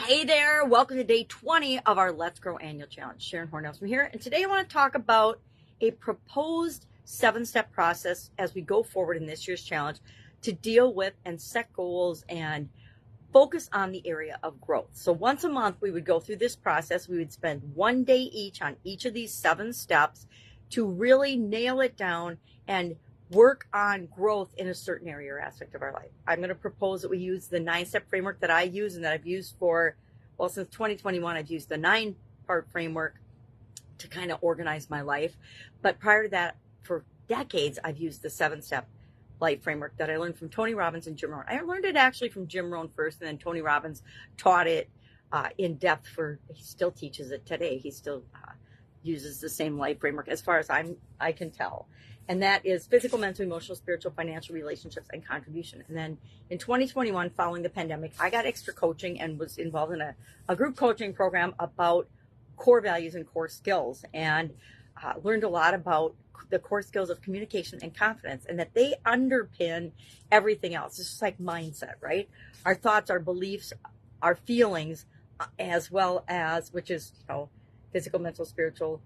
Hey there, welcome to day 20 of our Let's Grow Annual Challenge. Sharon Horne-Ellstrom here, and today I want to talk about a proposed 7-step process as we go forward in this year's challenge to deal with and set goals and focus on the area of growth. So once a month, we would go through this process. We would spend one day each on each of these 7 steps to really nail it down and work on growth in a certain area or aspect of our life. I'm going to propose that we use the 9-step framework that I use and that I've used for, well, since 2021, I've used the 9-part framework to kind of organize my life. But prior to that, for decades, I've used the 7-step life framework that I learned from Tony Robbins and Jim Rohn. I learned it actually from Jim Rohn first, and then Tony Robbins taught it in depth he still teaches it today. He still uses the same life framework as far as I can tell. And that is physical, mental, emotional, spiritual, financial, relationships, and contribution. And then in 2021, following the pandemic, I got extra coaching and was involved in a group coaching program about core values and core skills, and learned a lot about the core skills of communication and confidence, and that they underpin everything else. It's just like mindset, right? Our thoughts, our beliefs, our feelings, as well as, which is, physical, mental, spiritual,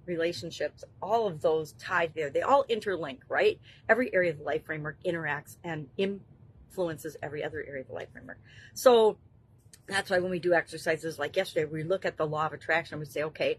relationships, all of those tied there. They all interlink, right? Every area of the life framework interacts and influences every other area of the life framework. So that's why when we do exercises like yesterday, we look at the law of attraction, we say, okay,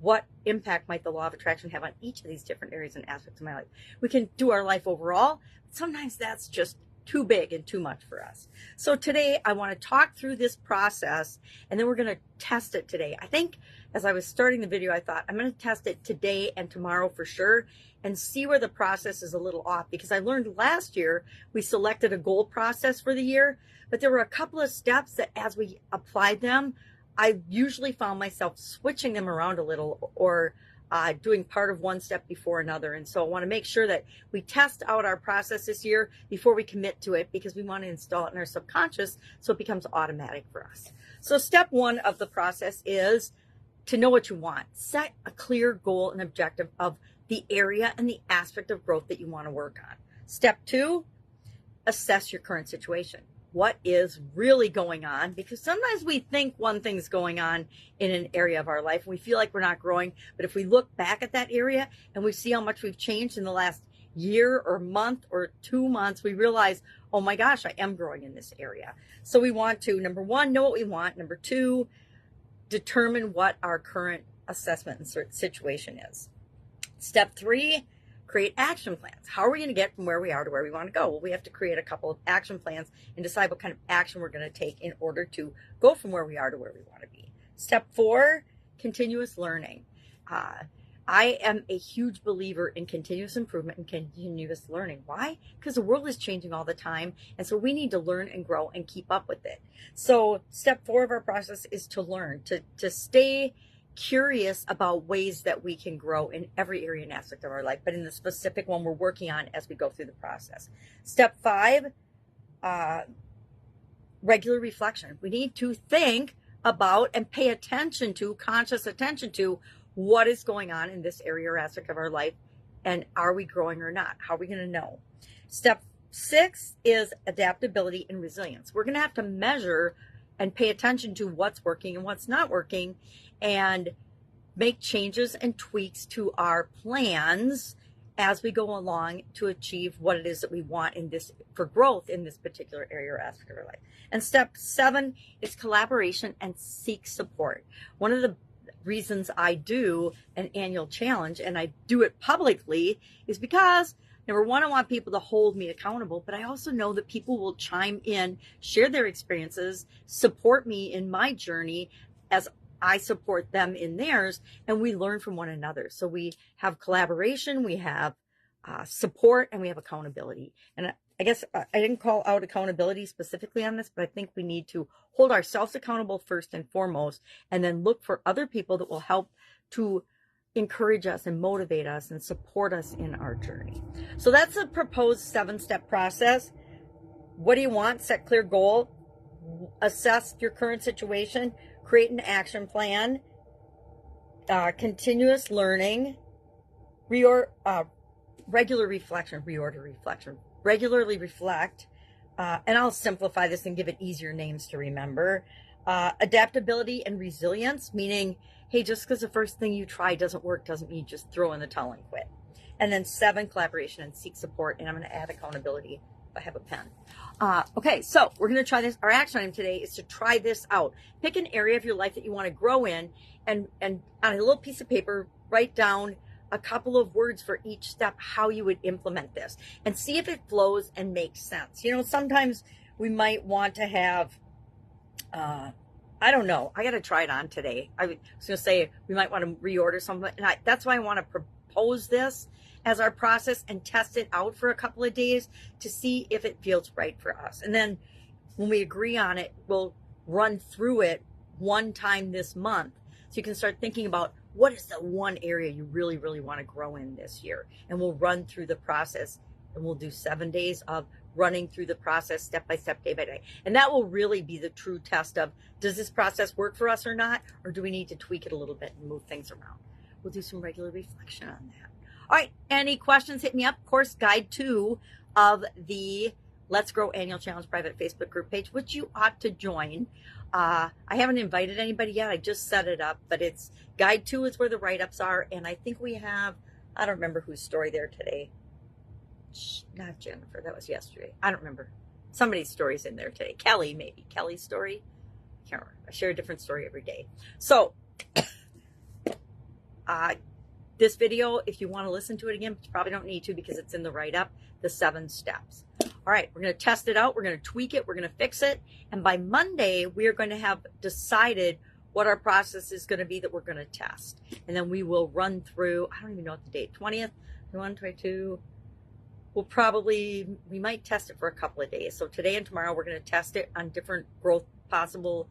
what impact might the law of attraction have on each of these different areas and aspects of my life? We can do our life overall, but sometimes that's just too big and too much for us. So today I want to talk through this process, and then we're going to test it today. I think as I was starting the video, I thought I'm going to test it today and tomorrow for sure and see where the process is a little off, because I learned last year we selected a goal process for the year, but there were a couple of steps that as we applied them, I usually found myself switching them around a little or doing part of one step before another. And so I want to make sure that we test out our process this year before we commit to it, because we want to install it in our subconscious so it becomes automatic for us. So step 1 of the process is to know what you want. Set a clear goal and objective of the area and the aspect of growth that you want to work on. Step 2, assess your current situation. What is really going on? Because sometimes we think one thing's going on in an area of our life and we feel like we're not growing. But if we look back at that area and we see how much we've changed in the last year or month or 2 months, we realize, oh my gosh, I am growing in this area. So we want to, number 1, know what we want. Number 2, determine what our current assessment and situation is. Step 3, create action plans. How are we going to get from where we are to where we want to go? Well, we have to create a couple of action plans and decide what kind of action we're going to take in order to go from where we are to where we want to be. Step 4, continuous learning. I am a huge believer in continuous improvement and continuous learning. Why? Because the world is changing all the time, and so we need to learn and grow and keep up with it. So step 4 of our process is to learn, to stay curious about ways that we can grow in every area and aspect of our life, but in the specific one we're working on as we go through the process. Step 5, regular reflection. We need to think about and pay attention to, conscious attention to, what is going on in this area or aspect of our life, and are we growing or not? How are we going to know? Step 6 is adaptability and resilience. We're going to have to measure and pay attention to what's working and what's not working, and make changes and tweaks to our plans as we go along to achieve what it is that we want in this, for growth in this particular area or aspect of our life. And step 7 is collaboration and seek support. One of the reasons I do an annual challenge, and I do it publicly, is because number 1, I want people to hold me accountable, but I also know that people will chime in, share their experiences, support me in my journey as I support them in theirs, and we learn from one another. So we have collaboration, we have support, and we have accountability. And I guess I didn't call out accountability specifically on this, but I think we need to hold ourselves accountable first and foremost, and then look for other people that will help to encourage us and motivate us and support us in our journey. So that's a proposed 7-step process. What do you want? Set clear goal, assess your current situation, create an action plan, continuous learning, regular reflection, regularly reflect, and I'll simplify this and give it easier names to remember. Adaptability and resilience, meaning, hey, just because the first thing you try doesn't work doesn't mean you just throw in the towel and quit. And then 7, collaboration and seek support. And I'm going to add accountability if I have a pen. Okay, so we're going to try this. Our action item today is to try this out. Pick an area of your life that you want to grow in, and on a little piece of paper, write down a couple of words for each step, how you would implement this, and see if it flows and makes sense. You know, sometimes we might want to have, I don't know, I got to try it on today. I was going to say we might want to reorder something, and that's why I want to propose this as our process and test it out for a couple of days to see if it feels right for us. And then when we agree on it, we'll run through it one time this month. So you can start thinking about what is the one area you really, really want to grow in this year. And we'll run through the process, and we'll do 7 days of running through the process step by step, day by day. And that will really be the true test of, does this process work for us or not? Or do we need to tweak it a little bit and move things around? We'll do some regular reflection on that. All right, any questions, hit me up. Course guide 2 of the Let's Grow Annual Challenge private Facebook group page, which you ought to join. I haven't invited anybody yet. I just set it up, but it's guide 2 is where the write-ups are. And I think we have, I don't remember whose story there today. Not Jennifer, that was yesterday. I don't remember. Somebody's story's in there today. Kelly, maybe. Kelly's story. I can't remember. I share a different story every day. So, this video, if you want to listen to it again, but you probably don't need to because it's in the write-up, the 7 steps. All right, we're going to test it out. We're going to tweak it. We're going to fix it. And by Monday, we are going to have decided what our process is going to be that we're going to test. And then we will run through, I don't even know what the date, 20th, 21, 22. We might test it for a couple of days. So today and tomorrow, we're going to test it on different growth possible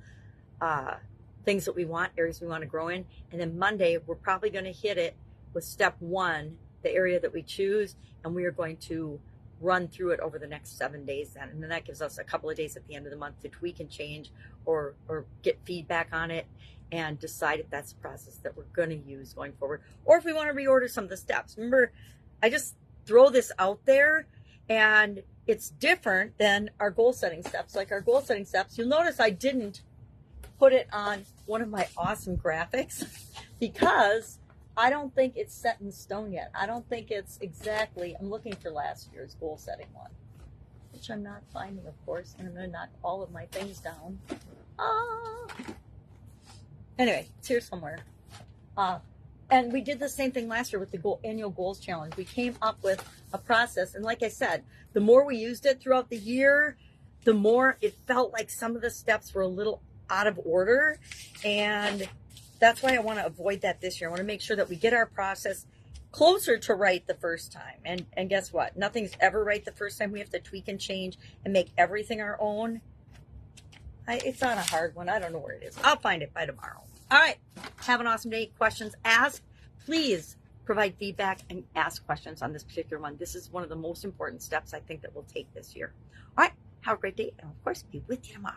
things that we want, areas we want to grow in. And then Monday, we're probably going to hit it with step 1, the area that we choose, and we are going to run through it over the next 7 days then. And then that gives us a couple of days at the end of the month to tweak and change or get feedback on it and decide if that's the process that we're going to use going forward. Or if we want to reorder some of the steps. Remember, I just throw this out there, and it's different than our goal setting steps. Like our goal setting steps, you'll notice I didn't put it on one of my awesome graphics because I don't think it's set in stone yet. I don't think it's exactly, I'm looking for last year's goal setting one, which I'm not finding, of course, and I'm going to knock all of my things down. Anyway, it's here somewhere. And we did the same thing last year with the annual goals challenge. We came up with a process, and like I said, the more we used it throughout the year, the more it felt like some of the steps were a little out of order, and that's why I want to avoid that this year. I want to make sure that we get our process closer to right the first time. And guess what? Nothing's ever right the first time. We have to tweak and change and make everything our own. It's on a hard one. I don't know where it is. I'll find it by tomorrow. All right. Have an awesome day. Questions asked. Please provide feedback and ask questions on this particular one. This is one of the most important steps I think that we'll take this year. All right. Have a great day. And of course, be with you tomorrow.